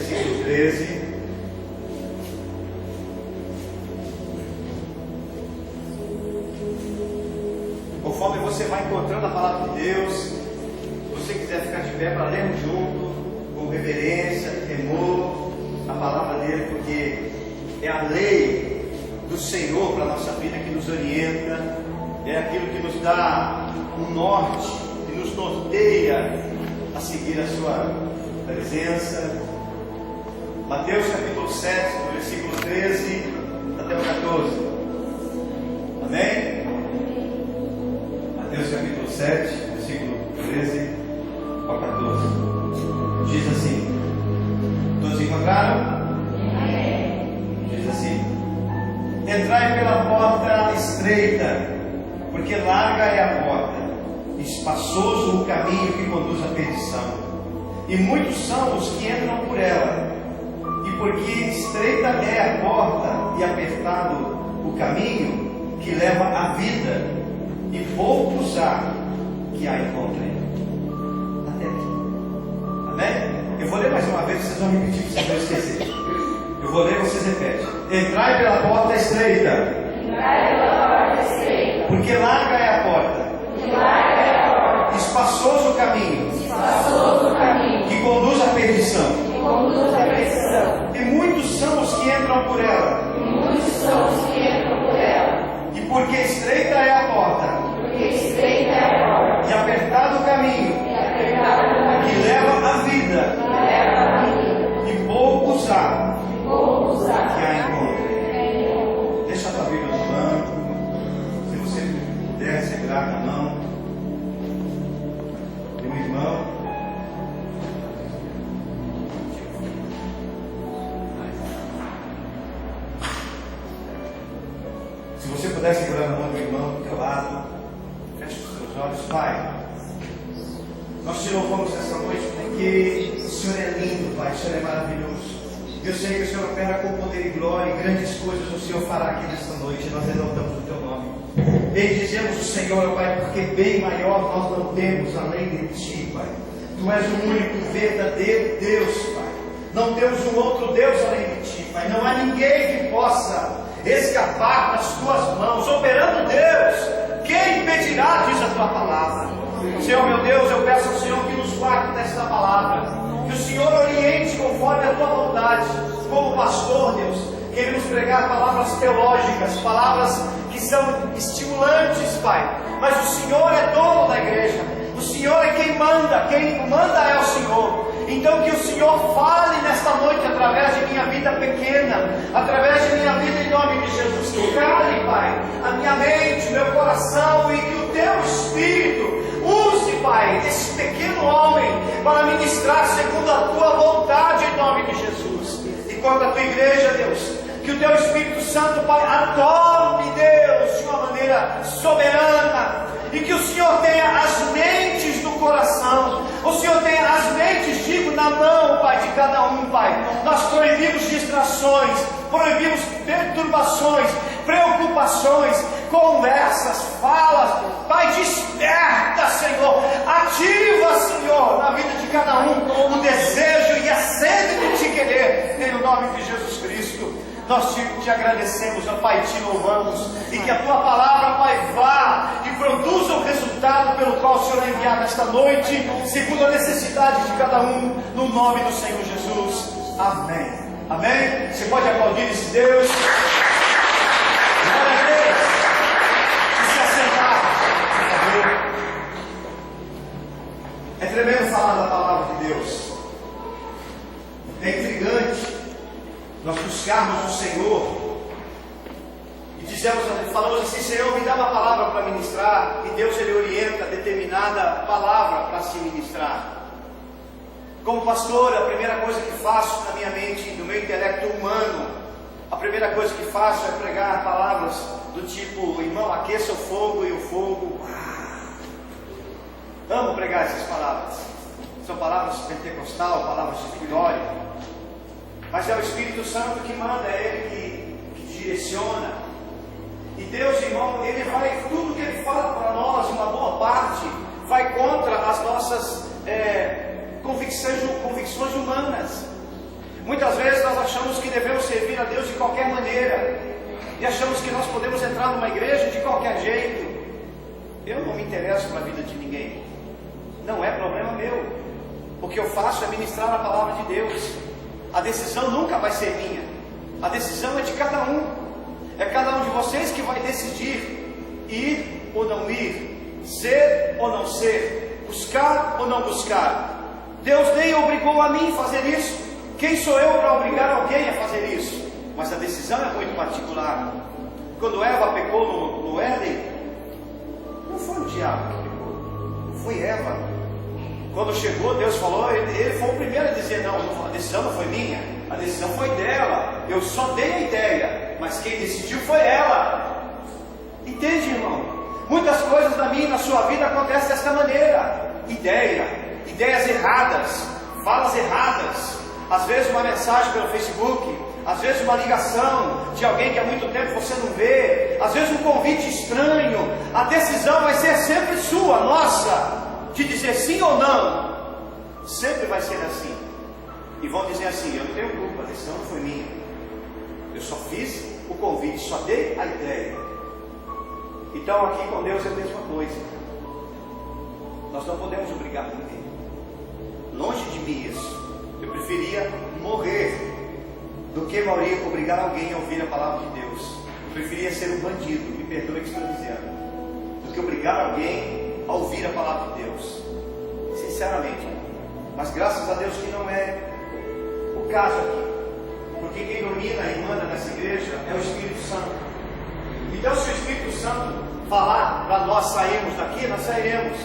versículo 13. Conforme você vai encontrando a palavra de Deus, se você quiser ficar de pé para lermos junto, com reverência, temor, a palavra dele, porque é a lei do Senhor para a nossa vida que nos orienta, é aquilo que nos dá um norte, que nos norteia a seguir a sua presença. Mateus capítulo 7, do versículo 13 até o 14. Amém? Mateus capítulo 7, versículo 13 ao 14. Diz assim: todos encontraram? Diz assim: entrai pela porta estreita, porque larga é a porta, espaçoso o caminho que conduz à perdição, e muitos são os que entram por ela. E porque estreita é a porta e apertado o caminho que leva à vida, e poucos há que a encontrem. Até aqui. Amém? Eu vou ler mais uma vez, vocês vão repetir, vocês vão esquecer. Eu vou ler, vocês repetem. Entrai pela porta estreita. Entrai pela porta estreita. Porque larga é a porta. Porque larga é a porta. Espaçoso o caminho. Espaçoso o caminho. Que conduz à perdição. Que conduz à perdição. E muitos são os que entram por ela. E muitos são os que entram por ela. E porque estreita é a porta. Porque estreita é a porta. E apertado o caminho. E apertado o caminho. Que leva à vida. Que leva à vida. E poucos há. Que a encontre. Deixa a tua Bíblia no banco. Se você puder segurar na mão de um irmão. Se você puder segurar na mão do irmão do teu lado, feche os teus olhos. Pai, nós te louvamos essa noite porque o Senhor é lindo, Pai. O Senhor é maravilhoso. Eu sei que o Senhor opera com poder e glória, e grandes coisas o Senhor fará aqui nesta noite. Nós exaltamos o Teu nome. Bendizemos o Senhor, Pai, porque bem maior nós não temos além de Ti, Pai. Tu és o único verdadeiro Deus, Pai. Não temos um outro Deus além de Ti, Pai. Não há ninguém que possa escapar das Tuas mãos. Operando Deus, quem impedirá, diz a Tua palavra. Senhor, meu Deus, eu peço ao Senhor que nos guarde desta palavra. Que o Senhor oriente conforme a Tua vontade. Como pastor, Deus, queremos pregar palavras teológicas, palavras que são estimulantes, Pai. Mas o Senhor é dono da igreja. O Senhor é quem manda é o Senhor. Então que o Senhor fale nesta noite através de minha vida pequena, através de minha vida em nome de Jesus. Que cale, Pai, a minha mente, meu coração, e que o Teu Espírito use, Pai, esse pequeno homem para ministrar segundo a Tua vontade em nome de Jesus. E quanto à Tua igreja, Deus, que o Teu Espírito Santo, Pai, adore, Deus, de uma maneira soberana. E que o Senhor tenha as mentes do coração. O Senhor tenha as mentes, digo, na mão, Pai, de cada um, Pai. Nós proibimos distrações, proibimos perturbações, preocupações, conversas, falas. Pai, desperta, Senhor. Ativa, Senhor, na vida de cada um o desejo e a sede de Te querer. Em nome de Jesus Cristo. Nós te agradecemos, ó Pai, te louvamos, e que a Tua palavra, Pai, vá e produza o resultado pelo qual o Senhor é enviado esta noite, segundo a necessidade de cada um, no nome do Senhor Jesus. Amém. Amém? Você pode aplaudir esse Deus? Glória a Deus. E se assentar, por favor. É tremendo falar da palavra de Deus. É intrigante nós buscarmos o Senhor e falamos assim: Senhor, me dá uma palavra para ministrar, e Deus, Ele orienta determinada palavra para se ministrar. Como pastor, a primeira coisa que faço na minha mente, no meu intelecto humano, a primeira coisa que faço é pregar palavras do tipo: irmão, aqueça o fogo, e o fogo. Amo pregar essas palavras. São palavras pentecostal, palavras de vitória. Mas é o Espírito Santo que manda, é Ele que direciona. E Deus, irmão, Ele vai, tudo que Ele fala para nós, uma boa parte, vai contra as nossas convicções humanas. Muitas vezes nós achamos que devemos servir a Deus de qualquer maneira, e achamos que nós podemos entrar numa igreja de qualquer jeito. Eu não me interesso para a vida de ninguém, não é problema meu. O que eu faço é ministrar a palavra de Deus. A decisão nunca vai ser minha, a decisão é de cada um. É cada um de vocês que vai decidir ir ou não ir, ser ou não ser, buscar ou não buscar. Deus nem obrigou a mim a fazer isso. Quem sou eu para obrigar alguém a fazer isso? Mas a decisão é muito particular. Quando Eva pecou no Éden, não foi o diabo que pecou, foi Eva. Quando chegou, Deus falou, ele foi o primeiro a dizer, não, a decisão não foi minha, a decisão foi dela, eu só dei a ideia, mas quem decidiu foi ela. Entende, irmão? Muitas coisas na minha e na sua vida acontecem desta maneira. Ideias erradas, falas erradas, às vezes uma mensagem pelo Facebook, às vezes uma ligação de alguém que há muito tempo você não vê, às vezes um convite estranho. A decisão vai ser sempre sua, nossa, de dizer sim ou não. Sempre vai ser assim. E vão dizer assim, eu não tenho culpa, a decisão não foi minha, eu só fiz o convite, só dei a ideia. Então aqui com Deus é a mesma coisa. Nós não podemos obrigar ninguém. Longe de mim isso. Eu preferia morrer do que obrigar alguém a ouvir a palavra de Deus. Eu preferia ser um bandido, me perdoe o que estou dizendo, do que obrigar alguém a ouvir a palavra de Deus. Sinceramente. Mas graças a Deus que não é o caso aqui. Porque quem domina e manda nessa igreja é o Espírito Santo. Então se o Espírito Santo falar para nós sairmos daqui, nós sairemos.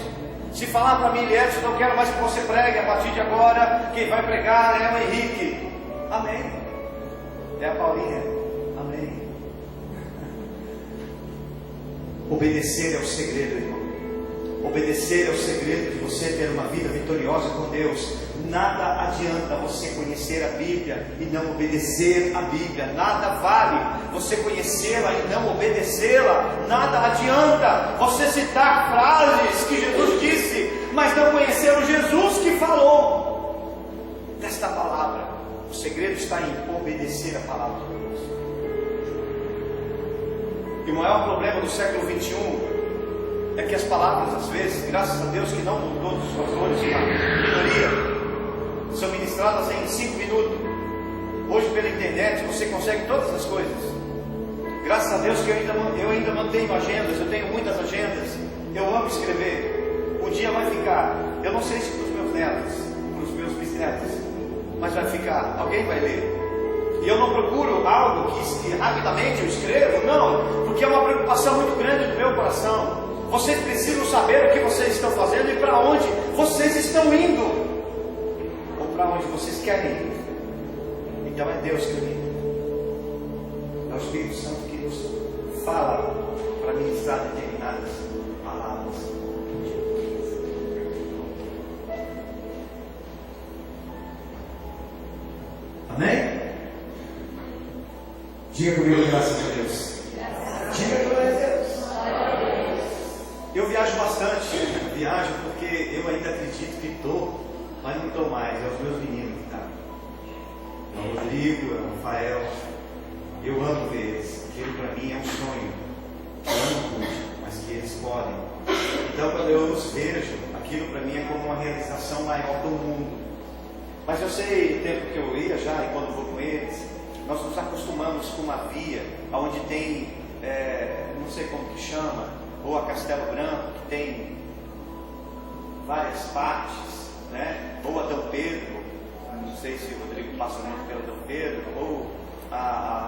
Se falar para mim, Edson, não quero mais que você pregue, a partir de agora quem vai pregar é o Henrique. Amém. É a Paulinha. Amém. Obedecer é o segredo, irmão. Obedecer é o segredo de você ter uma vida vitoriosa com Deus. Nada adianta você conhecer a Bíblia e não obedecer a Bíblia. Nada vale você conhecê-la e não obedecê-la. Nada adianta você citar frases que Jesus disse, mas não conhecer o Jesus que falou desta palavra. O segredo está em obedecer a palavra de Deus. E o maior problema do século 21 é que as palavras, às vezes, graças a Deus que não com todos os pastores, uma minoria, são ministradas em 5 minutos. Hoje pela internet você consegue todas as coisas. Graças a Deus que eu ainda mantenho agendas, eu tenho muitas agendas. Eu amo escrever. Um dia vai ficar, eu não sei se para os meus netos, para os meus bisnetos, mas vai ficar, alguém vai ler. E eu não procuro algo que rapidamente eu escrevo, não, porque é uma preocupação muito grande do meu coração. Vocês precisam saber o que vocês estão fazendo e para onde vocês estão indo, ou para onde vocês querem ir. Então é Deus que liga, é o Espírito Santo que nos fala para ministrar determinadas palavras. Amém? Diga comigo, graças a Deus. Diga glória a Deus. Eu viajo bastante, viajo porque eu ainda acredito que estou, mas não estou mais, é os meus meninos que estão. É o Rodrigo, é o Rafael, eu amo ver eles, aquilo para mim é um sonho, eu amo tudo, mas que eles podem. Então quando eu os vejo, aquilo para mim é como uma realização maior do mundo. Mas eu sei o tempo que eu ia já, e quando vou com eles, nós nos acostumamos com uma via, onde tem, não sei como que chama, ou a Castelo Branco, que tem várias partes, né? Ou a Dom Pedro, não sei se o Rodrigo passa muito pela Dom Pedro, ou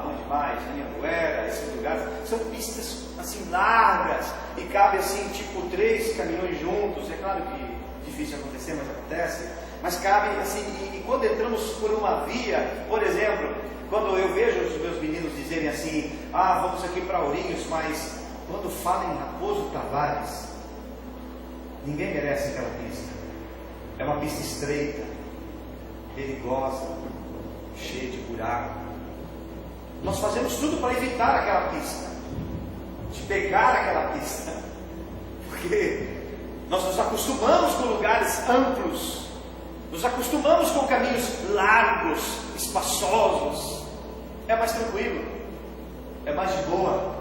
onde mais? Anhanguera, esses lugares, são pistas assim largas, e cabe assim tipo 3 caminhões juntos. É claro que difícil acontecer, mas acontece, mas cabe assim, e quando entramos por uma via, por exemplo, quando eu vejo os meus meninos dizerem assim, vamos aqui para Ourinhos, mas quando fala em Raposo Tavares, ninguém merece aquela pista. É uma pista estreita, perigosa, cheia de buraco. Nós fazemos tudo para evitar aquela pista, de pegar aquela pista, porque nós nos acostumamos com lugares amplos, nos acostumamos com caminhos largos, espaçosos. É mais tranquilo, é mais de boa.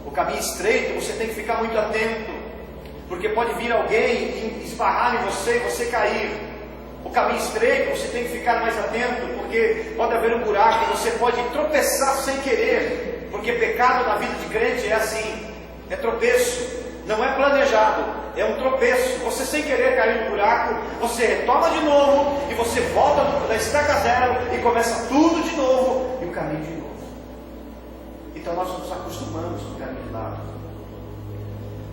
O caminho estreito, você tem que ficar muito atento, porque pode vir alguém e esbarrar em você e você cair. O caminho estreito, você tem que ficar mais atento, porque pode haver um buraco e você pode tropeçar sem querer, porque pecado na vida de crente é assim, é tropeço, não é planejado, é um tropeço. Você sem querer cair no buraco, você retoma de novo e você volta da estaca zero e começa tudo de novo e o caminho de novo. Então nós nos acostumamos com o caminho de lado,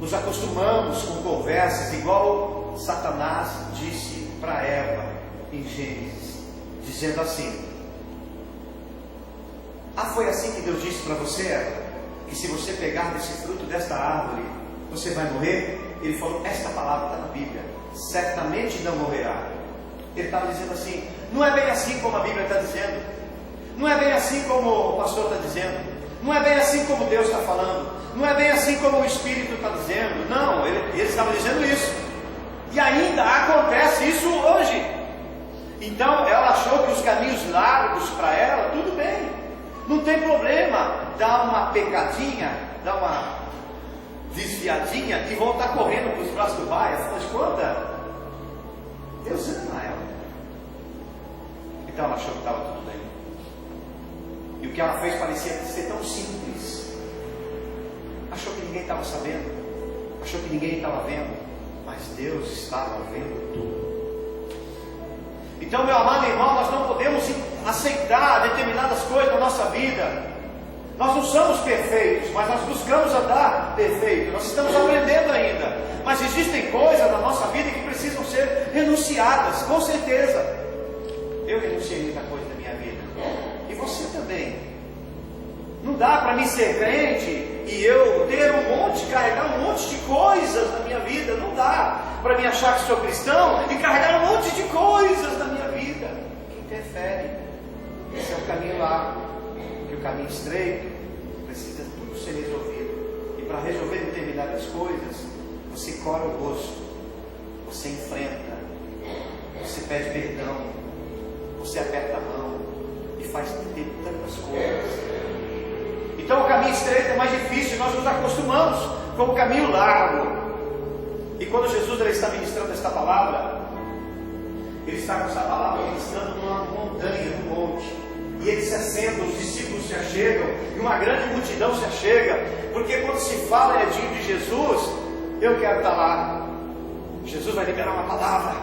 nos acostumamos com conversas igual Satanás disse para Eva em Gênesis, dizendo assim: foi assim que Deus disse para você, Eva, que se você pegar desse fruto desta árvore, você vai morrer? Ele falou, esta palavra está na Bíblia, certamente não morrerá. Ele estava dizendo assim, não é bem assim como a Bíblia está dizendo, não é bem assim como o pastor está dizendo, não é bem assim como Deus está falando, não é bem assim como o Espírito está dizendo. Não, ele estava dizendo isso, e ainda acontece isso hoje. Então ela achou que os caminhos largos para ela, tudo bem, não tem problema, dá uma pecadinha, dá uma desviadinha e voltar correndo para os braços do pai. Afinal de contas, Deus ama ela. Então ela achou que estava tudo bem, e o que ela fez parecia ser tão simples. Achou que ninguém estava sabendo, achou que ninguém estava vendo, mas Deus estava vendo tudo. Então, meu amado irmão, nós não podemos aceitar determinadas coisas na nossa vida. Nós não somos perfeitos, mas nós buscamos andar perfeito. Nós estamos aprendendo ainda, mas existem coisas na nossa vida que precisam ser renunciadas, com certeza. Eu renunciei muita coisa na minha vida, e você também. Não dá para mim ser crente e eu ter carregar um monte de coisas na minha vida. Não dá para mim achar que sou cristão e carregar um monte de coisas na minha vida que interferem. Esse é o caminho largo, porque o caminho estreito precisa tudo ser resolvido. E para resolver determinadas coisas, você cora o rosto, você enfrenta, você pede perdão, você aperta a mão e faz tantas coisas. Então o caminho estreito é mais difícil, nós nos acostumamos com o caminho largo. E quando Jesus está ministrando esta palavra, ele está com essa palavra ministrando numa montanha, num monte, e ele se assenta, os discípulos se achegam, e uma grande multidão se achega, porque quando se fala de Jesus, eu quero estar lá. Jesus vai liberar uma palavra,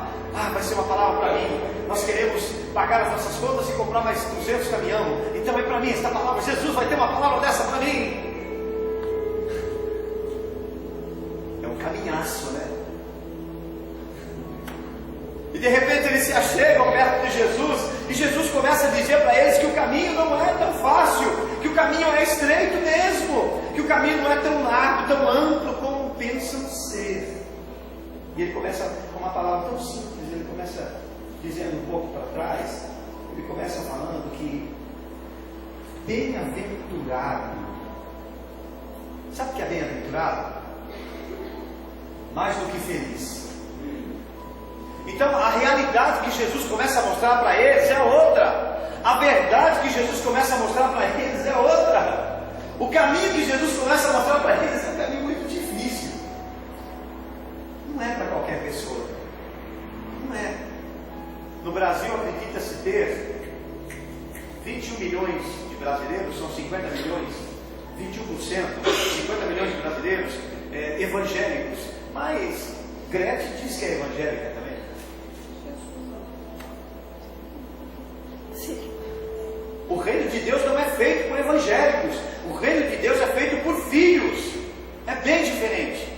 vai ser uma palavra para mim, nós queremos pagar as nossas contas e comprar mais 200 caminhão, então é para mim esta palavra, Jesus vai ter uma palavra dessa para mim. É um caminhaço, né? E de repente eles se achegam perto de Jesus, e Jesus começa a dizer para eles que o caminho não é tão fácil, que o caminho é estreito mesmo, que o caminho não é tão largo, tão amplo como pensam ser. E ele começa com uma palavra tão simples, ele começa dizendo um pouco para trás, ele começa falando que bem-aventurado. Sabe o que é bem-aventurado? Mais do que feliz. Então a realidade que Jesus começa a mostrar para eles é outra. A verdade que Jesus começa a mostrar para eles é outra. O caminho que Jesus começa a mostrar para eles é um caminho muito difícil. Não é para qualquer pessoa. Não é. No Brasil acredita-se ter 21 milhões de brasileiros, são 50 milhões, 21%, 50 milhões de brasileiros evangélicos. Mas Gretchen diz que é evangélica também. O reino de Deus não é feito por evangélicos, o reino de Deus é feito por filhos. É bem diferente.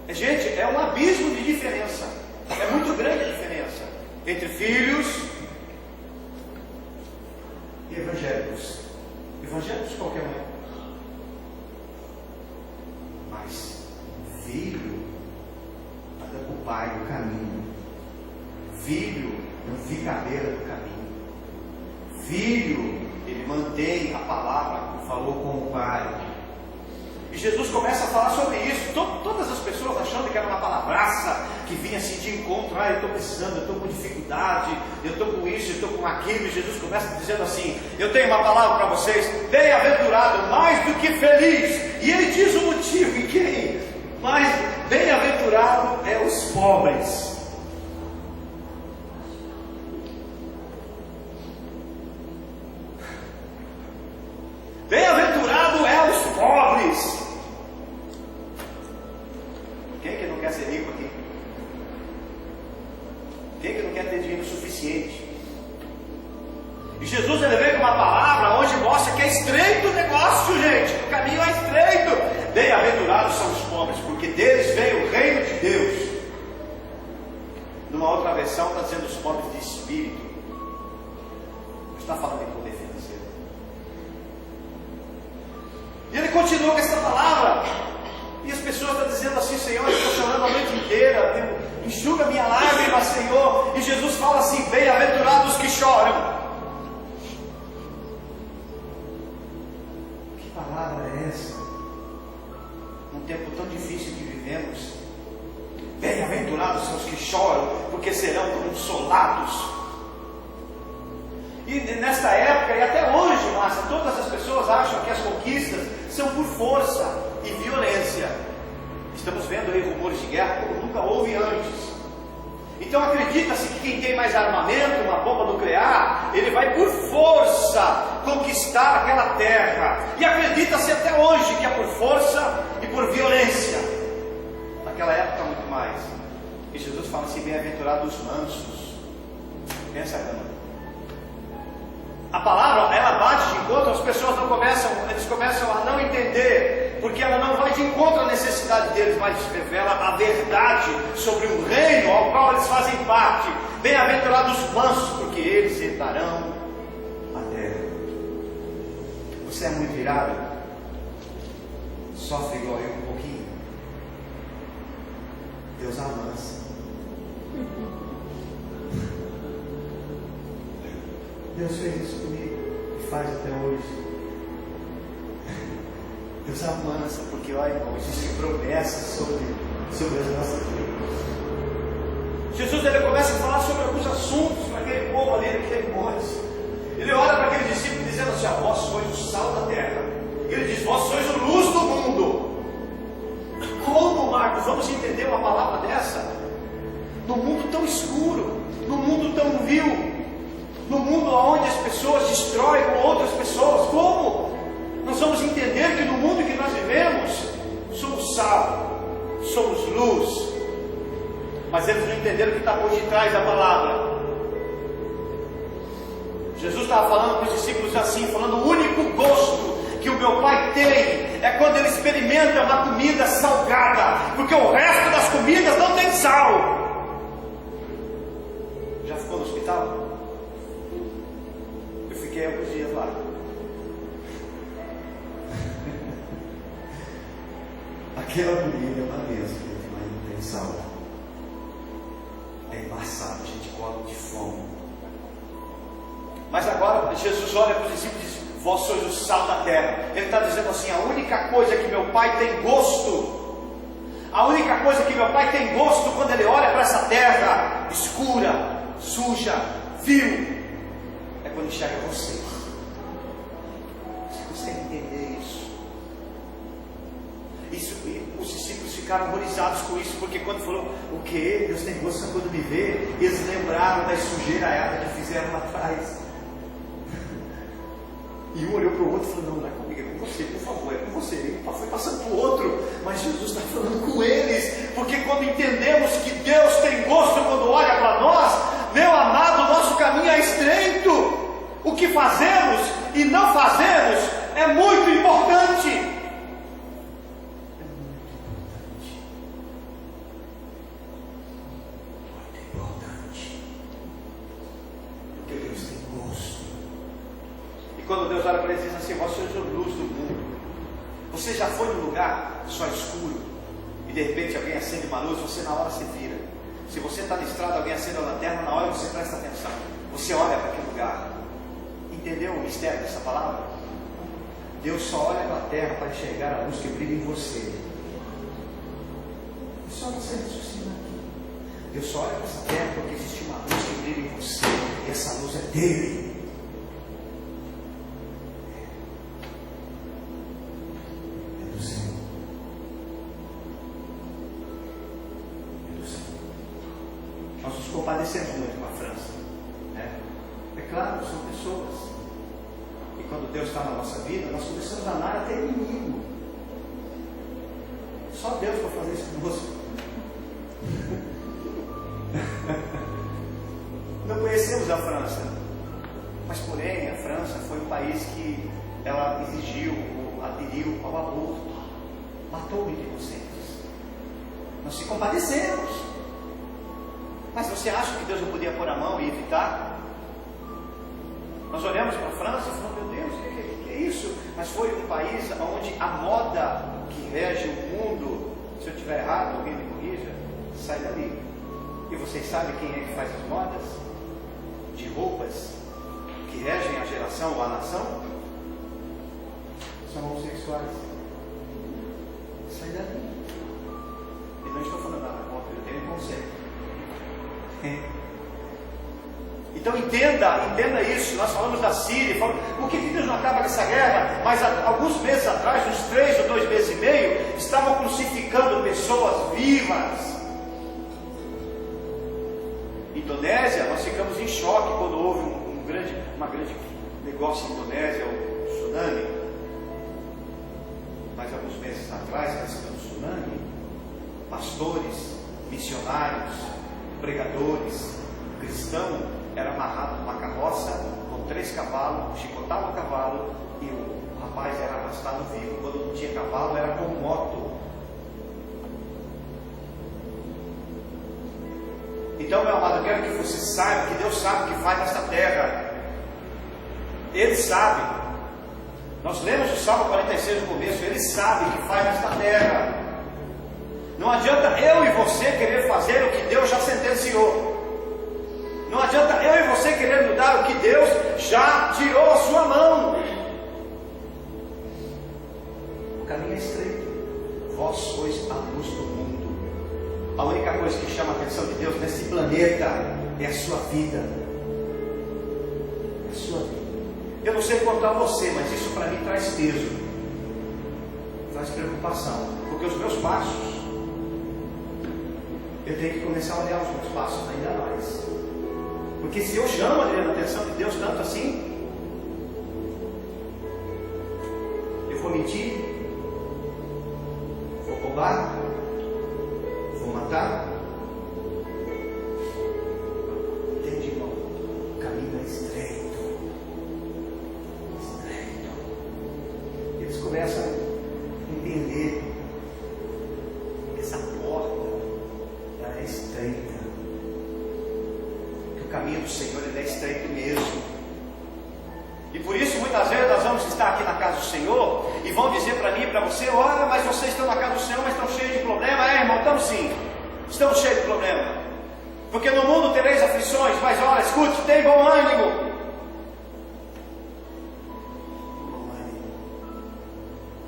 Gente, é um abismo de diferença. É muito grande a diferença entre filhos e evangélicos. Evangélicos qualquer um. Mas filho anda com o pai no caminho. Filho não fica à beira do caminho. Filho, ele mantém a palavra que falou com o pai. E Jesus começa a falar sobre isso. Todas as pessoas achando que era uma palavraça, que vinha assim de encontro. Eu estou precisando, eu estou com dificuldade, eu estou com isso, eu estou com aquilo. E Jesus começa dizendo assim: eu tenho uma palavra para vocês, bem-aventurado, mais do que feliz. E ele diz o motivo, e quem? Mas bem-aventurado é os pobres. Bem-aventurado é os pobres. Quem que não quer ser rico aqui? Quem que não quer ter dinheiro suficiente? E Jesus ele vem com uma palavra onde mostra que é estreito o negócio, gente. O caminho é estreito. Bem-aventurados são os pobres, porque deles vem o reino de Deus. Numa outra versão está dizendo os pobres de espírito. Não está falando em poder financeiro. E ele continua com essa palavra. E as pessoas estão dizendo assim: Senhor, eu estou chorando a noite inteira, enxuga minha lágrima, Senhor. E Jesus fala assim: bem-aventurados que choram. Que palavra é essa? Num tempo tão difícil que vivemos. Bem-aventurados são os que choram, porque serão consolados. E nesta época, e até hoje, Márcia, todas as pessoas acham que as conquistas são por força e violência. Estamos vendo aí rumores de guerra como nunca houve antes. Então acredita-se que quem tem mais armamento, uma bomba nuclear, ele vai por força conquistar aquela terra. E acredita-se até hoje que é por força e por violência. Naquela época muito mais. E Jesus fala assim: bem-aventurados os mansos. Pensa, Ana. A palavra, ela bate de encontro, as pessoas eles começam a não entender, porque ela não vai de encontro à necessidade deles, mas revela a verdade sobre um reino ao qual eles fazem parte. Bem-aventurados os mansos, porque eles herdarão a terra. Você é muito virado? Sofre igual eu um pouquinho? Deus amansa. Deus fez isso comigo e faz até hoje. Deus amansa, porque olha, irmão, existem promessas sobre as nossas vidas. Jesus ele começa a falar sobre alguns assuntos para aquele povo ali, naquele monte. Ele olha para aquele discípulo dizendo assim: vós sois o sal da terra. Ele diz: vós sois a luz do mundo. Como, Marcos, vamos entender uma palavra dessa? No mundo tão escuro, no mundo tão vil, no mundo onde as pessoas destroem com outras pessoas, como? Nós vamos entender que no mundo que nós vivemos, somos sal, somos luz. Mas eles não entenderam o que está por detrás da palavra. Jesus estava falando para os discípulos assim, falando: o único gosto que o meu Pai tem é quando ele experimenta uma comida salgada, porque o resto das comidas não tem sal. Já ficou no hospital? Eu fiquei alguns dias lá. Aquela comida é uma bênção, mas não tem sal. É embaçado, a gente come de fome. Mas agora Jesus olha para os discípulos e diz: vós sois o sal da terra. Ele está dizendo assim: a única coisa que meu Pai tem gosto, a única coisa que meu Pai tem gosto quando ele olha para essa terra escura, suja, vil, é quando enxerga você. Você consegue entender isso? Os discípulos ficaram horrorizados com isso, porque quando falou: o que? Deus tem gosto quando me vê, eles lembraram da sujeiraiada que fizeram lá atrás. E um olhou para o outro e falou: não, não é comigo, é com você, por favor, é com você. Ele foi passando para o outro, mas Jesus está falando com eles, porque quando entendemos que Deus tem gosto quando olha para nós, meu amado, o nosso caminho é estreito. O que fazemos e não fazemos é muito importante. Quando Deus olha para ele e diz assim: vós sois a luz do mundo. Você já foi num lugar só escuro e de repente alguém acende uma luz, você na hora se vira. Se você está na estrada, alguém acende a lanterna, na hora você presta atenção, você olha para aquele lugar. Entendeu o mistério dessa palavra? Deus só olha para a terra para enxergar a luz que brilha em você. É só você raciocinar aqui. Deus só olha para essa terra porque existe uma luz que brilha em você, e essa luz é dele. É do Senhor. É do Senhor. Nós nos compadecemos muito com a França, né? É claro, são pessoas. E quando Deus está na nossa vida, nós começamos a amar até inimigo. Só Deus para fazer isso conosco. Não conhecemos a França, mas porém a França foi um país que ela exigiu, aderiu ao aborto, matou muitos inocentes. Nós se compadecemos. Mas você acha que Deus não podia pôr a mão e evitar? Nós olhamos para a França e falamos, meu Deus, o que é isso? Mas foi um país onde a moda que rege o mundo, se eu estiver errado, alguém me corrija, sai dali. E vocês sabem quem é que faz as modas de roupas que regem a geração ou a nação? São homossexuais. Sai dali. E não estou falando nada contra, eu tenho um conceito. Então entenda isso. Nós falamos da Síria, por que Deus não acaba com essa guerra? Mas alguns meses atrás, uns 3 ou 2 meses e meio, estavam crucificando pessoas vivas. Indonésia, nós ficamos em choque quando houve um grande negócio em Indonésia, o tsunami. Mas alguns meses atrás, antes do tsunami, pastores, missionários, pregadores, cristão, era amarrado numa carroça com 3 cavalos, chicotava o cavalo e o rapaz era arrastado vivo. Quando não tinha cavalo, era com moto. Então, meu amado, eu quero que você saiba que Deus sabe o que faz nessa terra. Ele sabe. Nós lemos o Salmo 46 no começo. Ele sabe o que faz nesta terra. Não adianta eu e você querer fazer o que Deus já sentenciou. Não adianta eu e você querer mudar o que Deus já tirou a sua mão. O caminho é estreito. Vós sois a luz do mundo. A única coisa que chama a atenção de Deus nesse planeta é a sua vida. É a sua vida. Eu não sei quanto a você, mas isso para mim traz peso, traz preocupação. Porque os meus passos, eu tenho que começar a olhar os meus passos ainda mais. Porque se eu chamo a atenção de Deus tanto assim, eu vou mentir, vou roubar, vou matar. Entende, irmão? O caminho é estreito. Estreito. Eles começam a entender que essa porta ela é estreita. Que o caminho do Senhor ele é estreito mesmo. E por isso muitas vezes nós vamos estar aqui na casa do Senhor e vão dizer para mim e para você: olha, mas vocês estão na casa do Senhor, mas estão cheios de problema. É, irmão, estamos sim, estamos cheios de problema. Porque no mundo tereis aflições, mas olha, escute, tem bom ânimo. Bom ânimo.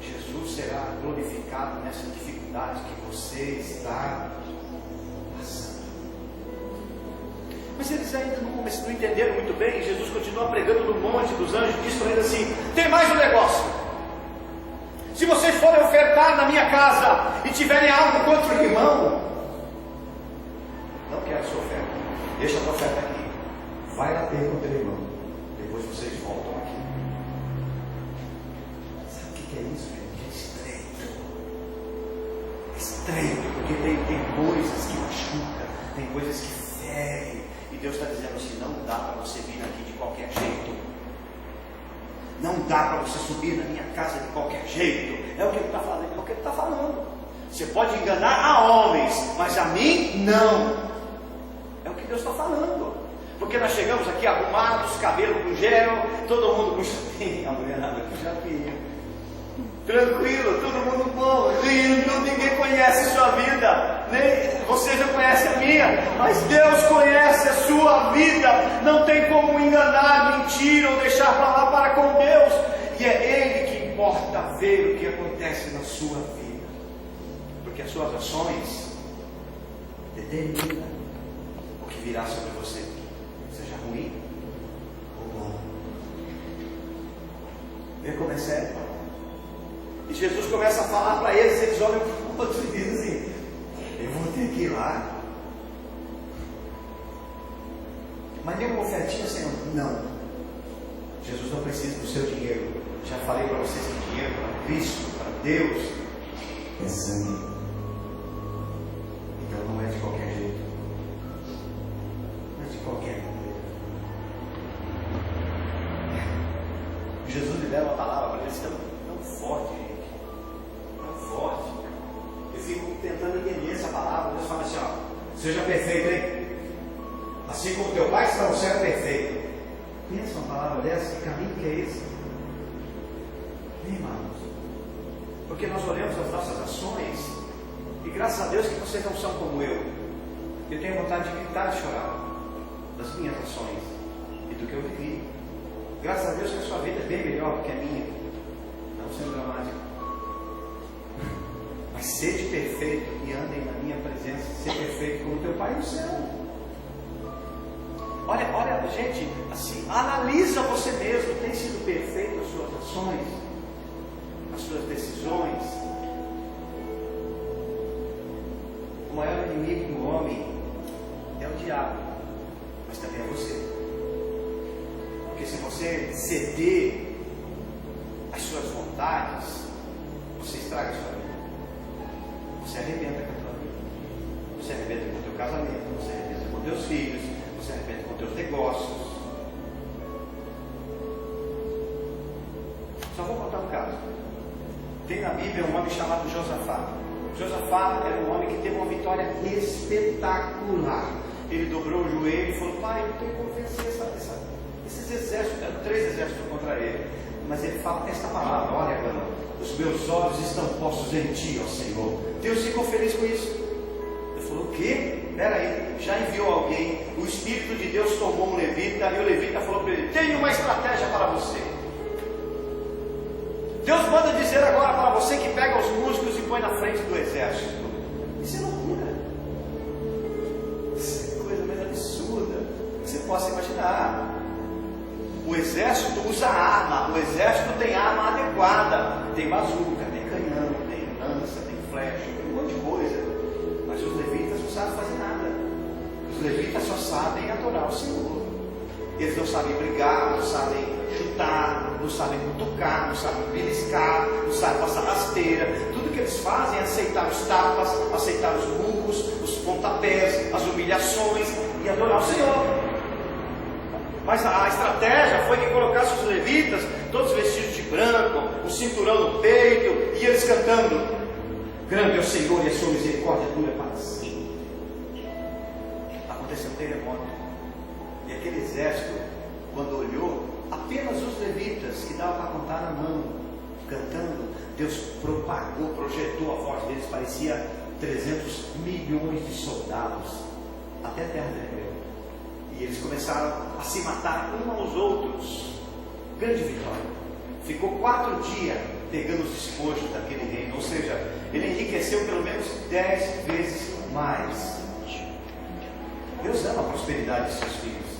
Jesus será glorificado nessa dificuldade que você está passando. Mas eles ainda não entenderam muito bem. Jesus continua pregando no monte dos anjos, diz para eles assim: tem mais um negócio. Se vocês forem ofertar na minha casa e tiverem algo contra o irmão, não quero sua oferta, deixa a tua oferta aqui, vai lá ter com o teu irmão, depois vocês voltam aqui. Sabe o que é isso, gente? É estreito. É estreito, porque tem coisas que machucam, tem coisas que ferem. E Deus está dizendo assim: não dá para você vir aqui de qualquer jeito. Não dá para você subir na minha casa de qualquer jeito. É o que ele está falando. É o que ele está falando. Você pode enganar a homens, mas a mim não. É o que Deus está falando. Porque nós chegamos aqui arrumados, cabelo com gel, todo mundo com chapinha, a mulherada com chapinha. Tranquilo, todo mundo bom, rindo, ninguém conhece a sua vida, nem você já conhece a minha, mas Deus conhece a sua vida. Não tem como enganar, mentir ou deixar para lá para com Deus. E é Ele que importa ver o que acontece na sua vida, porque as suas ações determinam virá sobre você, seja ruim ou bom. Vê como é sério. E Jesus começa a falar para eles olham para o outro e dizem assim: eu vou ter que ir lá. Mas nem uma ofertinha, Senhor? Não. Jesus não precisa do seu dinheiro. Já falei para vocês que dinheiro para Cristo, para Deus, é sangue. Então não é de qualquer jeito. Não é de qualquer maneira. Jesus me deu uma palavra para eles tão forte, gente. Tão forte. Eu fico tentando entender essa palavra. Deus fala assim: ó, seja perfeito, hein? Assim como teu Pai está no céu é perfeito. Pensa uma palavra dessa, que caminho que é esse? Irmãos, porque nós olhamos as nossas ações, e graças a Deus que vocês não são como eu. Eu tenho vontade de gritar e chorar das minhas ações e do que eu vivi. Graças a Deus que a sua vida é bem melhor do que a minha. Não sendo dramático. Mas sede perfeito e andem na minha presença. Ser perfeito como teu Pai no céu. Olha, gente, assim, analisa você mesmo. Tem sido perfeito as suas ações, as suas decisões? O maior inimigo do homem é o diabo, mas também é você. Porque se você ceder às suas vontades, você estraga a sua vida. Você arrebenta com a sua vida. Você arrebenta com o teu casamento, você arrebenta com teus filhos, você arrebenta com teus negócios. Só vou contar um caso. Tem na Bíblia um homem chamado Josafá. Josafá era um homem que teve uma vitória espetacular. Ele dobrou o joelho e falou: pai, eu tenho que vencer esses exércitos. Eram 3 exércitos contra ele. Mas ele fala esta palavra: olha, Abraão, os meus olhos estão postos em ti, ó Senhor. Deus ficou feliz com isso. Ele falou: o quê? Espera aí, já enviou alguém. O Espírito de Deus tomou um levita, e o levita falou para ele: tenho uma estratégia para você. Deus manda dizer agora para você que pega os músicos e põe na frente do exército. Isso é loucura. Isso é a coisa mais absurda que você possa imaginar. O exército usa arma, o exército tem arma adequada. Tem bazuca, tem canhão, tem lança, tem flecha, tem um monte de coisa. Mas os levitas não sabem fazer nada. Os levitas só sabem adorar o Senhor. Eles não sabem brigar, não sabem chutar, não sabem cutucar, não sabem beliscar, não sabem passar rasteira. Tudo que eles fazem é aceitar os tapas, aceitar os murros, os pontapés, as humilhações e adorar o Senhor. Mas a estratégia foi que colocasse os levitas todos vestidos de branco, o cinturão no peito, e eles cantando: grande é o Senhor e a sua misericórdia dura para sempre. Aconteceu um terremoto, e aquele exército, quando olhou, apenas os levitas, que dava para contar na mão, cantando, Deus propagou, projetou a voz deles, parecia 300 milhões de soldados, até a terra tremeu. E eles começaram a se matar uns aos outros. Grande vitória. Ficou 4 dias pegando os despojos daquele reino. Ou seja, ele enriqueceu pelo menos 10 vezes mais. Deus ama a prosperidade de seus filhos.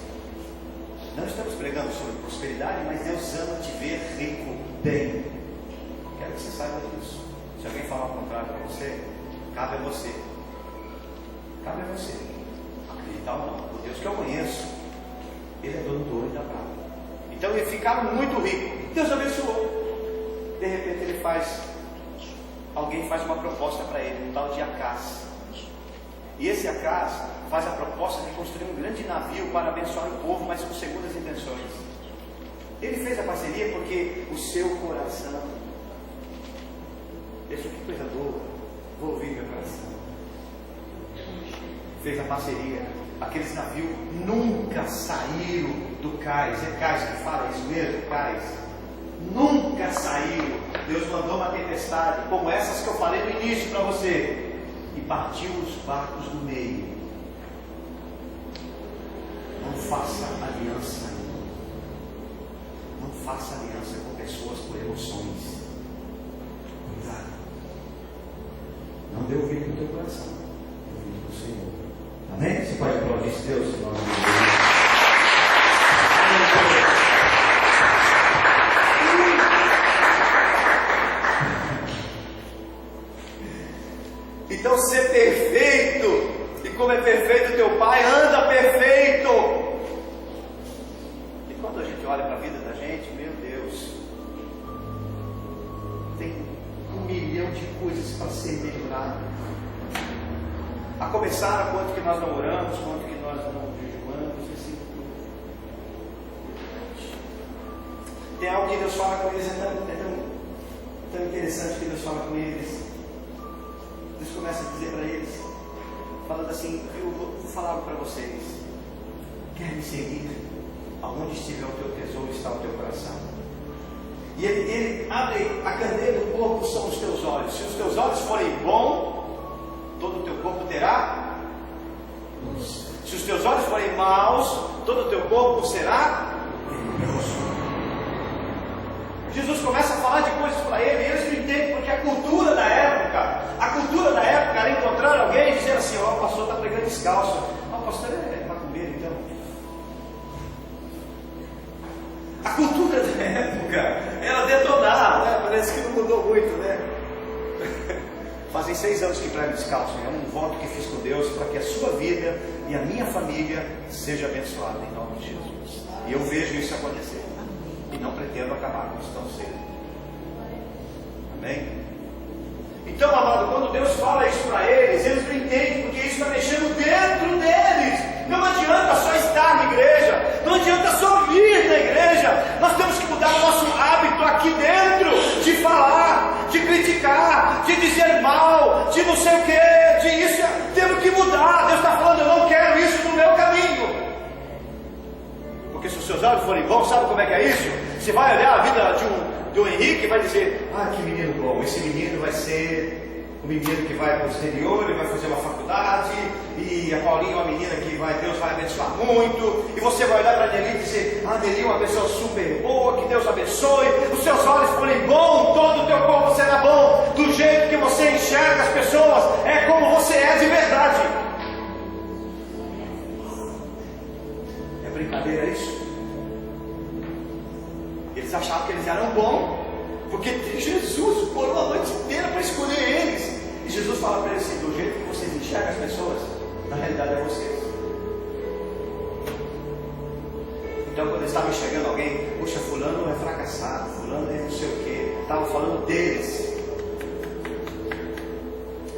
Não estamos pregando sobre prosperidade, mas Deus ama te ver rico, bem. Quero que você saiba disso. Se alguém falar o contrário para você, cabe a você. Cabe a você acreditar ou não. O Deus que eu conheço, Ele é dono do ouro e da prata. Então eles ficaram muito ricos. Deus abençoou. De repente alguém faz uma proposta para ele, um tal de Acás. E esse Acás faz a proposta de construir um grande navio para abençoar o povo, mas com segundas intenções. Ele fez a parceria porque o seu coração, deixa que coisa boa, vou ouvir meu coração. Fez a parceria. Aqueles navios nunca saíram do cais. É cais que fala isso mesmo? Cais. Nunca saíram. Deus mandou uma tempestade, como essas que eu falei no início para você, e partiu os barcos no meio. Não faça aliança. Não faça aliança com pessoas por emoções. Cuidado. Não dê ouvido no teu coração. Dê ouvido no Senhor. Amém? Você pode aplaudir. disse Deus, em nome de Deus. Então ser perfeito, e como é perfeito teu Pai, anda perfeito. E quando a gente olha para a vida da gente, meu Deus, tem 1 milhão de coisas para ser melhorado. A começar a quanto que nós não oramos, quanto que nós não jejuamos, assim. Tem algo que Deus fala com eles, é tão interessante que Deus fala com eles. Deus começa a dizer para eles, falando assim: eu vou falar algo para vocês. Quer me seguir? Aonde estiver o teu tesouro, está o teu coração. E ele abre a candeia do corpo, são os teus olhos. Se os teus olhos forem bons, todo o teu corpo terá luz. Se os teus olhos forem maus, todo o teu corpo será tenebroso. Jesus começa a falar de coisas para ele, e eles não entendem, porque a cultura da época era encontrar alguém e dizer assim: ó, o pastor está pregando descalço. Ó, o pastor é macumbeiro, então. A cultura da época era detonar, né? Parece que não mudou muito, né? Fazem 6 anos que prego descalço, é um voto que fiz com Deus para que a sua vida e a minha família seja abençoada em nome de Jesus. E eu vejo isso acontecer. E não pretendo acabar com isso tão cedo. Amém? Então, amado, quando Deus fala isso para eles não entendem, porque isso está mexendo dentro deles. Não adianta só estar na igreja, não adianta só vir na igreja. Nós temos que mudar o nosso hábito aqui dentro, de falar, de criticar, de dizer mal, de não sei o que, de isso. Temos que mudar. Deus está falando: eu não quero isso no meu caminho. Porque se os seus olhos forem bons, sabe como é que é isso? Você vai olhar a vida do Henrique e vai dizer: ah, que menino bom, esse menino vai ser o menino que vai para o exterior, ele vai fazer uma faculdade, e a Paulinha é uma menina que Deus vai abençoar muito, e você vai olhar para a Nelly e dizer: ah, Nelly é uma pessoa super boa, que Deus abençoe. Os seus olhos forem bons, todo o teu corpo será bom. Do jeito que você enxerga as pessoas, é como você é de verdade. É brincadeira isso? Eles achavam que eles eram bons, porque Jesus orou a noite inteira para escolher eles. E Jesus fala para eles assim: do jeito que vocês enxergam as pessoas, na realidade é vocês. Então, quando eles estavam enxergando alguém, puxa, fulano é fracassado, fulano é não sei o que, estavam falando deles.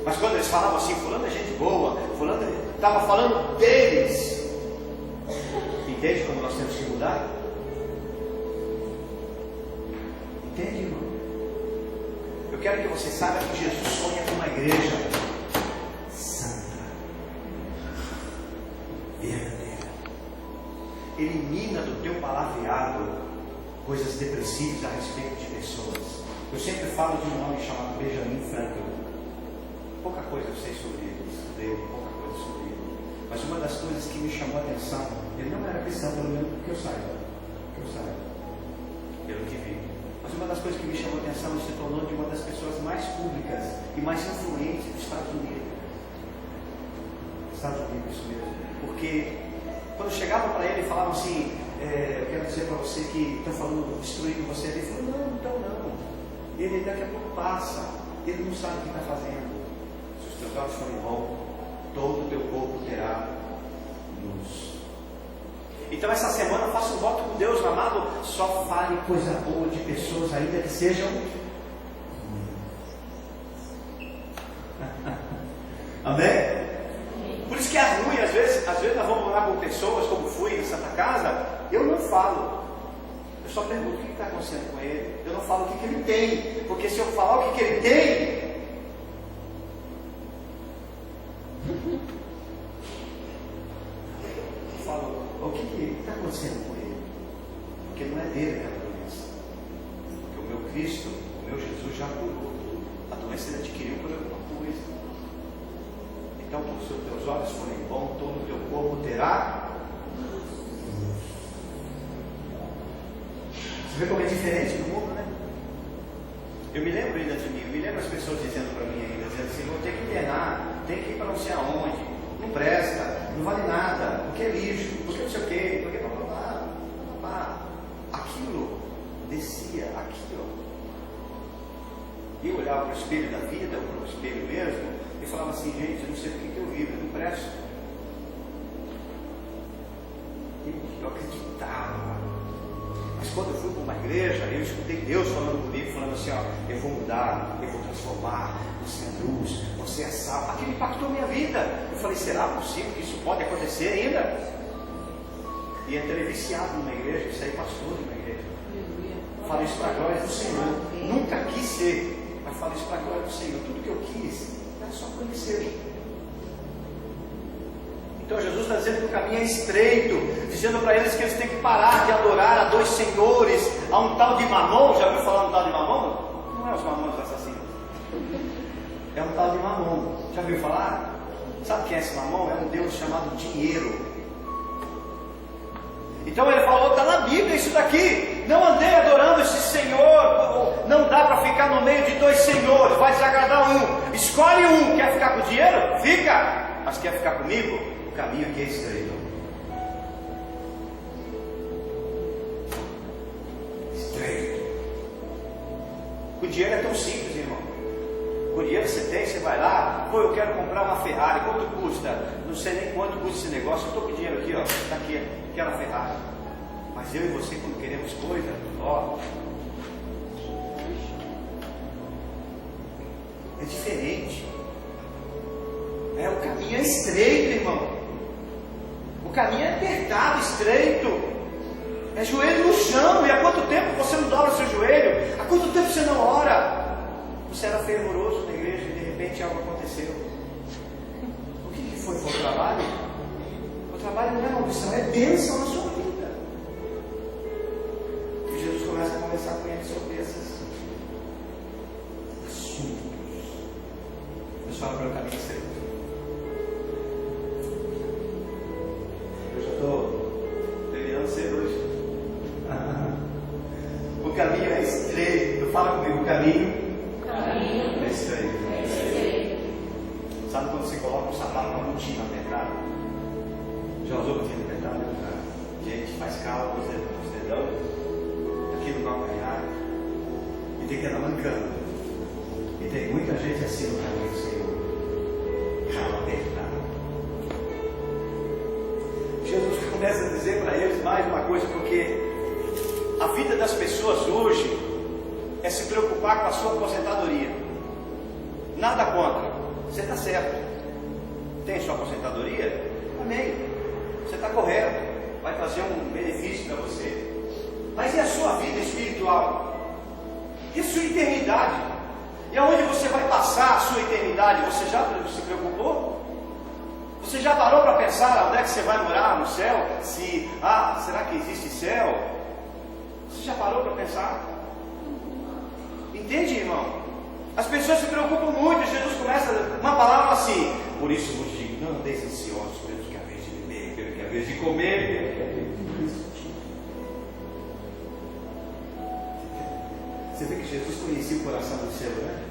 Mas quando eles falavam assim: fulano é gente boa, fulano estava falando deles. Entende como nós temos que mudar? Entende, irmão? Eu quero que você saiba que Jesus sonha com uma igreja santa, verdadeira. Elimina do teu palavreado coisas depressivas a respeito de pessoas. Eu sempre falo de um homem chamado Benjamin Franklin. Pouca coisa eu sei sobre ele, estudei pouca coisa sobre ele. Mas uma das coisas que me chamou a atenção, ele não era cristão, pelo menos que eu saiba, pelo que vi. Mas uma das coisas que me chamou a atenção, ele se tornou de uma das pessoas mais públicas e mais influentes dos Estados Unidos. Estados Unidos, isso mesmo. Porque quando chegavam para ele e falavam assim: eu quero dizer para você que estão falando, destruindo você. Ele falou: não, então não. Ele daqui a pouco passa. Ele não sabe o que está fazendo. Se os teus olhos forem bons, todo o teu corpo terá luz. Então essa semana faça um voto com Deus, amado. Só fale coisa boa de pessoas, ainda que sejam. Amém? Por isso que é ruim, às vezes nós vamos morar com pessoas, como fui em Santa Casa, eu não falo. Eu só pergunto o que está acontecendo com ele. Eu não falo o que ele tem, porque se eu falar o que ele tem, eu falo: o que está acontecendo com ele? Porque não é dele aquela doença. Porque o meu Cristo, o meu Jesus já curou. A doença ele adquiriu por alguma coisa. Então, se os teus olhos forem bons, todo o teu corpo terá. Você vê como é diferente do mundo, né? Eu me lembro ainda de mim, eu me lembro as pessoas dizendo para mim ainda, dizendo assim: vou ter que internar, tem que ir para não sei aonde. não presta, não vale nada, porque é lixo, porque não sei o quê, porque aquilo descia aqui, ó. E eu olhava para o espelho da vida, ou para o espelho mesmo, e falava assim, gente, eu não sei porque que eu vivo, eu não presto. Eu acreditava. Mas quando eu fui para uma igreja, eu escutei Deus falando comigo, falando assim, ó, eu vou mudar, eu vou transformar, você é luz, você é sal. Aquilo impactou minha vida. Eu falei, será possível que isso pode acontecer ainda? E entrei viciado numa igreja, saí pastor de uma igreja. Falo isso para a glória do Senhor. Nunca quis ser, mas falo isso para a glória do Senhor. Tudo que eu quis era só conhecer. Então Jesus está dizendo que o caminho é estreito, dizendo para eles que eles têm que parar de adorar a dois senhores, a um tal de Mamon. Já ouviu falar no tal de Mamon? Não é os mamões assassinos, é um tal de Mamon. Já ouviu falar? Sabe quem é esse Mamon? É um Deus chamado dinheiro. Então ele falou, está na Bíblia isso daqui, não andei adorando esse Senhor, não dá para ficar no meio de dois senhores, vai desagradar um, escolhe um, quer ficar com o dinheiro? Fica, mas quer ficar comigo? O caminho aqui é estreito. Estreito. O dinheiro é tão simples, irmão. Com o dinheiro que você tem, você vai lá, pô, eu quero comprar uma Ferrari, quanto custa? Não sei nem quanto custa esse negócio, eu estou com o dinheiro aqui, ó, está aqui, quero a Ferrari. Mas eu e você, quando queremos coisa, ó, é diferente. O caminho é estreito, irmão. O caminho é apertado, estreito. É joelho no chão. E há quanto tempo você não dobra o seu joelho? Há quanto tempo você não ora? Você era fervoroso na igreja e de repente algo aconteceu. O que foi? Foi o trabalho? O trabalho não é maldição, é bênção na sua vida. E Jesus começa a conversar com ele sobre esses assuntos. Deus fala para o caminho estreito. Eu já estou terminando cedo hoje. O caminho é estreito. Fala comigo, o caminho é estreito. Sabe quando você coloca um sapato com uma botina apertada? Já usou botina apertada? Gente, faz calo nos dedão, aqui no calcanhar, e tem que andar mancando. E tem muita gente assim no caminho do Senhor, calo apertado. Jesus começa a dizer para eles mais uma coisa, porque a vida das pessoas hoje é se preocupar com a sua aposentadoria. Nada contra, você está certo. Tem sua aposentadoria? Amém. Você está correto, vai trazer um benefício para você. Mas e a sua vida espiritual? E a sua eternidade? E aonde você vai passar a sua eternidade? Você já se preocupou? Você já parou para pensar onde é que você vai morar no céu? Será que existe céu? Você já parou para pensar? Entende, irmão? As pessoas se preocupam muito. Jesus começa uma palavra assim: por isso vos digo, não andeis ansiosos pelo que haveis de beber, pelo que haveis de comer. Você vê que Jesus conhecia o coração do céu, né?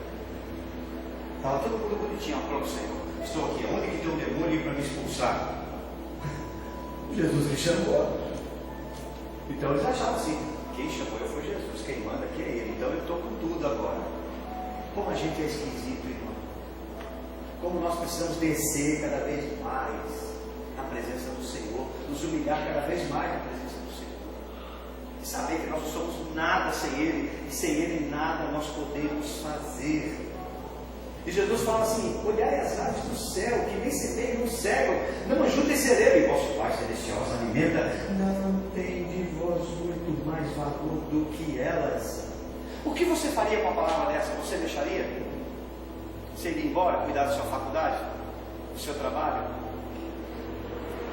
Estava todo mundo bonitinho para o Senhor. Estou aqui, onde que tem um demônio para me expulsar? Jesus me chamou. Então eles achavam assim: quem chamou eu foi Jesus, quem manda aqui é Ele. Então eu estou com tudo agora. Como a gente é esquisito, irmão. Como nós precisamos descer cada vez mais na presença do Senhor, nos humilhar cada vez mais na presença do Senhor. E saber que nós não somos nada sem Ele, e sem Ele nada nós podemos fazer. E Jesus fala assim: olhai as aves do céu, que nem semeiam no céu, não ajuntem celeiro, e vosso Pai Celestial alimenta. Não tem de vós muito mais valor do que elas. O que você faria com uma palavra dessa? Você deixaria? Você iria embora, cuidar da sua faculdade, do seu trabalho?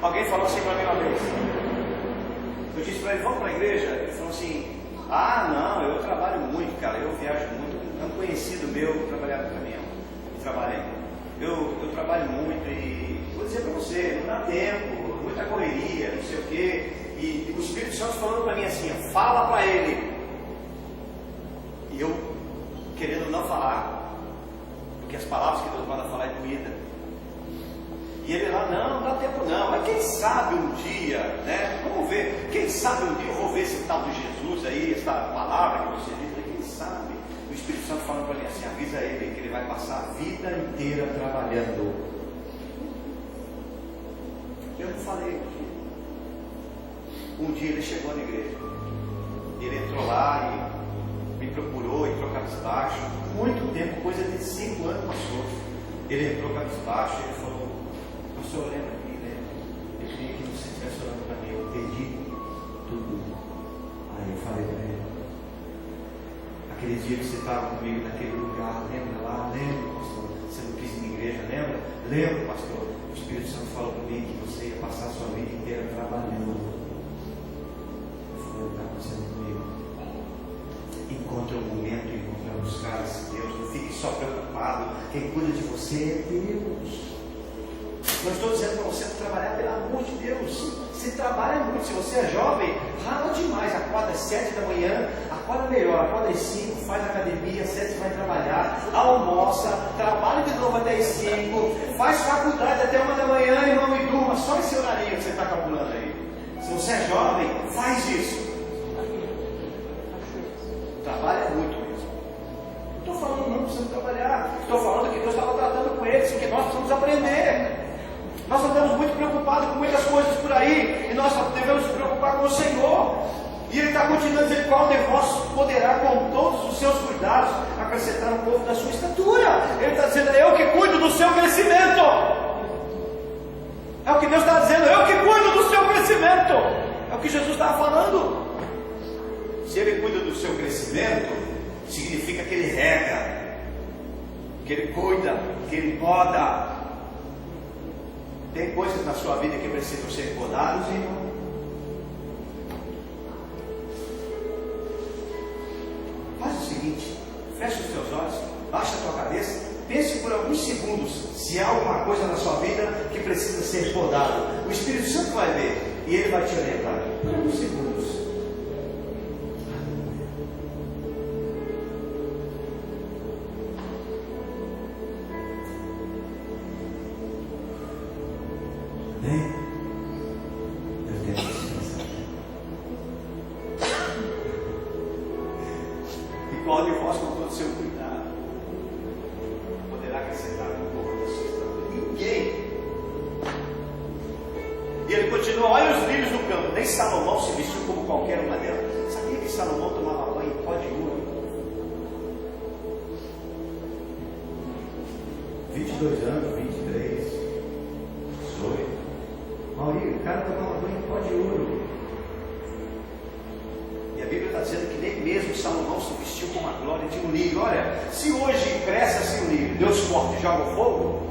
Alguém falou assim para mim uma vez. Eu disse para ele: vamos para a igreja? Ele falou assim: não, eu trabalho muito, cara, eu viajo muito. Um conhecido meu trabalhava no caminhão. Trabalhei. Eu trabalho muito e vou dizer para você, não dá tempo, muita correria, não sei o quê. E o Espírito Santo falando para mim assim: fala para ele. E eu querendo não falar, porque as palavras que Deus manda falar é doída. E ele lá: sabe um dia, né? Vamos ver, quem sabe um dia eu vou ver esse tal de Jesus aí, essa palavra que você diz, quem sabe? O Espírito Santo falando para mim assim, avisa ele que ele vai passar a vida inteira trabalhando. Eu não falei um dia ele chegou na igreja, ele entrou lá e me procurou, entrou cabisbaixo, muito tempo, coisa de 5 anos passou. Ele entrou cabisbaixo e ele falou, pastor, lembra aqui, né? Eu queria que você estivesse orando para mim, eu perdi tudo. Aí eu falei para ele, aquele dia que você estava comigo naquele lugar, lembra lá? Lembra, pastor? Você não quis ir na igreja, lembra? Lembra, pastor? O Espírito Santo falou para mim que você ia passar a sua vida inteira trabalhando. Está acontecendo comigo. Encontre um momento e encontre buscar esse Deus. Não fique só preocupado. Quem cuida de você é Deus. Eu estou dizendo para você trabalhar, pelo amor de Deus. Você trabalha muito. Se você é jovem, rala demais. Acorda às 7 da manhã, acorda melhor, acorda às 5, faz academia, às 7 vai trabalhar, almoça, trabalha de novo até às 5, faz faculdade até 1 da manhã, irmão, e durma. Só esse horário que você está calculando aí. Se você é jovem, faz isso. Trabalha muito mesmo. Não estou falando não precisamos trabalhar. Estou falando que Deus estava tratando com eles, que nós precisamos aprender. Nós andamos muito preocupados com muitas coisas por aí, e nós devemos nos preocupar com o Senhor. E Ele está continuando dizendo, qual de vós poderá com todos os seus cuidados acrescentar um pouco da sua estatura? Ele está dizendo, é eu que cuido do seu crescimento. É o que Deus está dizendo, eu que cuido do seu crescimento. É o que Jesus estava falando. Se Ele cuida do seu crescimento, significa que Ele rega, que Ele cuida, que Ele poda. Tem coisas na sua vida que precisam ser podadas, irmão. Faz o seguinte, fecha os teus olhos, baixa a tua cabeça, pense por alguns segundos se há alguma coisa na sua vida que precisa ser podada. O Espírito Santo vai ver e ele vai te orientar. Por alguns segundos. Salomão se vestiu como qualquer uma delas. Sabia que Salomão tomava banho em pó de ouro? 22 anos, 23, 18. Maurício, o cara tomava banho em pó de ouro. E a Bíblia está dizendo que nem mesmo Salomão se vestiu com a glória de um lírio. Olha, se hoje cresce assim um lírio, Deus corta e joga o fogo,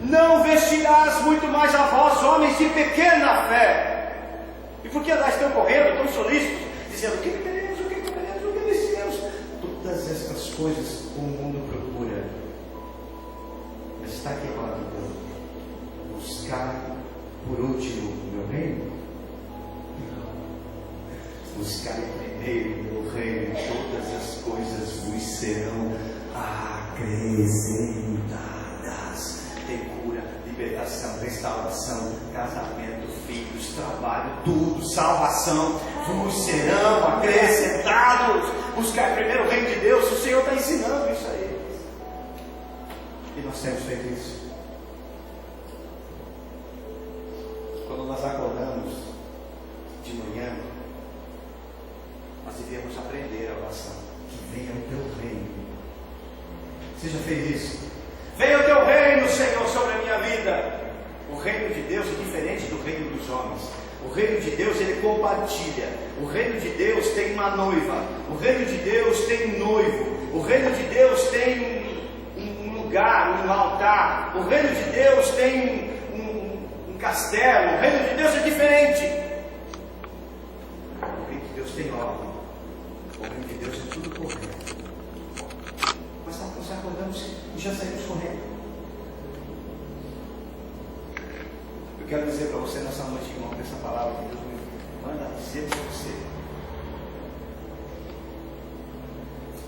não vestirás muito mais a vós, homens de pequena fé. E por que nós estamos correndo, tão solícitos, dizendo o que teremos, o que comeremos, o que vestiremos? Todas essas coisas o mundo procura. Mas está aqui a palavra de Deus. Buscar por último o meu reino. Buscar primeiro o meu reino, e todas as coisas vos serão acrescentadas. Tem cura, libertação, restauração, casamento, filhos, trabalho, tudo, salvação, vos serão acrescentados. Buscar primeiro o reino de Deus. O Senhor está ensinando isso aí, e nós temos feito isso. Quando nós acordamos de manhã, nós devemos aprender a oração, que venha o teu reino. Seja feliz. Venha o teu reino, Senhor, sobre a minha vida. O reino de Deus é diferente do reino dos homens. O reino de Deus, ele compartilha. O reino de Deus tem uma noiva. O reino de Deus tem um noivo. O reino de Deus tem um lugar, um altar. O reino de Deus tem um castelo. O reino de Deus é diferente. O reino de Deus tem ordem. O reino de Deus é tudo correto. Mas nós acordamos e já saímos correndo. Eu quero dizer para você nessa noite, irmão, que essa palavra que Deus me manda dizer para você.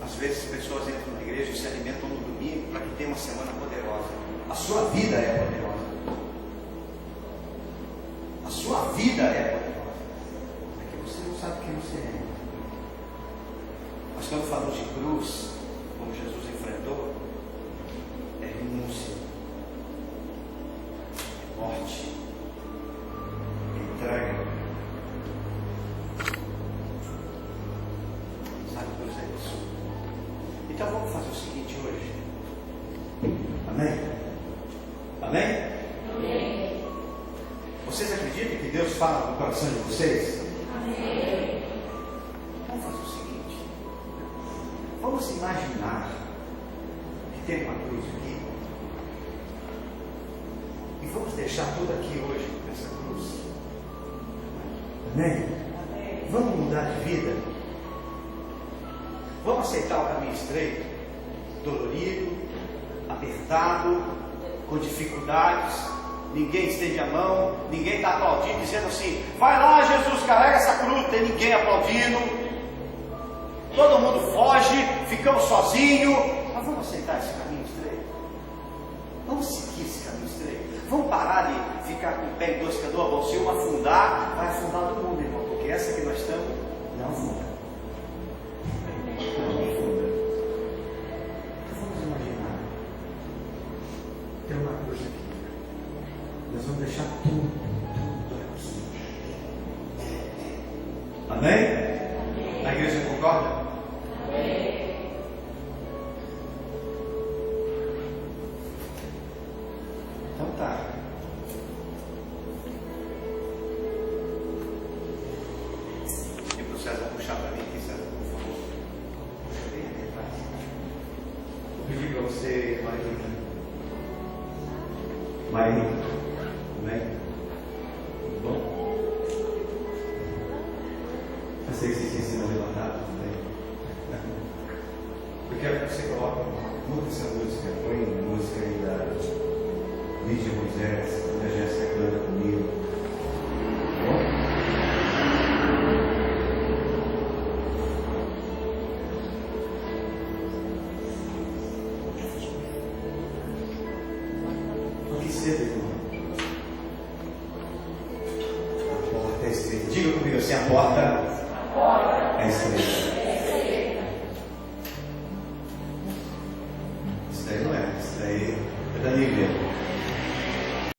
Às vezes pessoas entram na igreja e se alimentam no domingo para que tenha uma semana poderosa. A sua vida é poderosa. A sua sua vida é poderosa. É que você não sabe quem você é. Mas quando falamos de cruz, como Jesus enfrentou, é renúncia, morte, entrega. Sabe o que é isso? Então vamos fazer o seguinte hoje. Amém? Amém? Amém. Vocês acreditam que Deus fala no coração de vocês? Amém. Vamos fazer o seguinte. Vamos imaginar que tem uma cruz aqui. E vamos deixar tudo aqui hoje nessa cruz. Amém? Vamos mudar de vida. Vamos aceitar o caminho estreito, dolorido, apertado, com dificuldades. Ninguém estende a mão, ninguém está aplaudindo, dizendo assim: vai lá, Jesus, carrega essa cruz. Tem ninguém aplaudindo, todo mundo foge, ficamos sozinhos. Mas vamos aceitar esse caminho estreito. Vamos seguir esse caminho estreito. Vamos parar de ficar com o pé em duas canoas. Se um afundar, vai afundar todo mundo, irmão, porque essa que nós estamos não afunda. Tem uma cruz aqui. Nós vamos deixar tudo aqui. Amém? Amém. A igreja concorda? Amém. Então tá. E para o César puxar para mim aqui, César, por favor. Puxa bem aqui atrás. Vou pedir para você, Marina. Marinho, amém? Tudo bom? Eu sei que vocês têm sido levantados também. Eu quero que você coloque essa música, põe a música aí da Lídia Moisés, da Jéssica canta comigo. Tá bom? Cedo, irmão. A porta é estreita. Diga comigo assim: a porta é estreita.